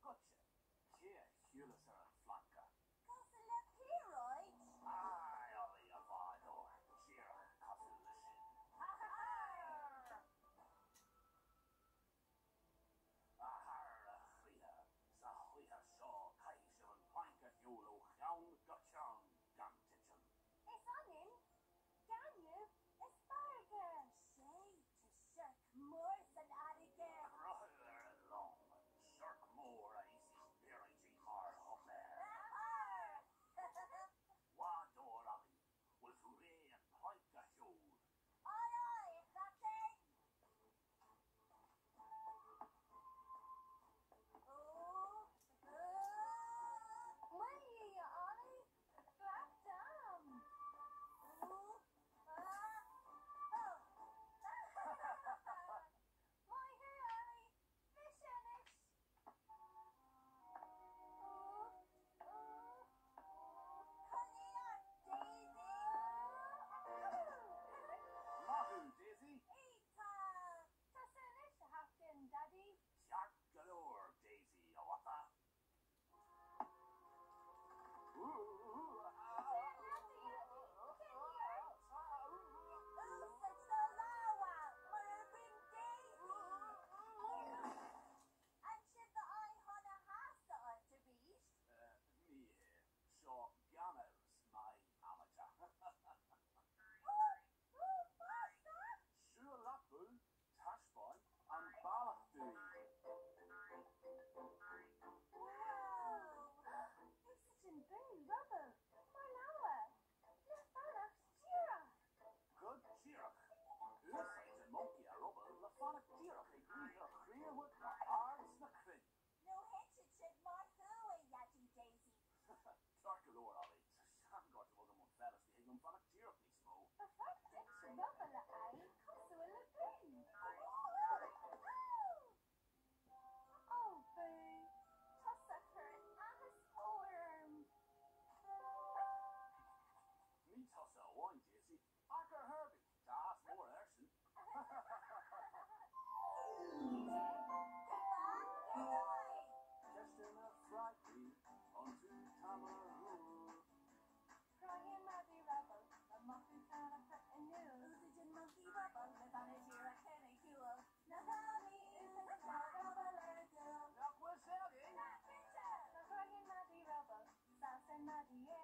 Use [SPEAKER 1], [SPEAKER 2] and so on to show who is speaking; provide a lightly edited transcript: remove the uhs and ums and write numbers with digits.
[SPEAKER 1] Gotcha. Che, Hewlett Flanker.
[SPEAKER 2] Castle Lepiroid.
[SPEAKER 1] Ai, oli a fador. Cheer, Castle Lishin. Ahar, Chia. Zahuia Shaw, Kaishan, Planka Hewlo, Hound, Gotchon, Gantichon.
[SPEAKER 2] It's on him. Can you? Asparagus. Say to Sirk more than Adigan.
[SPEAKER 1] Brother long. Shark more, icy spirit, Mar Homer. Wador Ali. Was Ray and Planka Hewd.
[SPEAKER 2] Aye, aye, Captain. Where are you, Ollie? Black Dam. My hair, Ollie. Fish in it. Come here, Daisy.
[SPEAKER 1] Mahu, Daisy.
[SPEAKER 2] Eita. Tasanish Hafkin, Daddy.
[SPEAKER 1] Shark galore, Daisy. Awata. My amateur. Shulapu, Tashbon, and Balachdui. Good Jirach. Ursay's a monkey, a rubber, the fun of Jirach, a green, a clear with the arts, the crin. Darkalore, Ali. Sam got to welcome on fellas, the Higglum fun of Jirach, ni smo. Me toss a wine, Daisy. Acker Herbie, das more Erson. Just in a Friday, onto Tamaroo. Knock was out, eh?
[SPEAKER 2] Madia,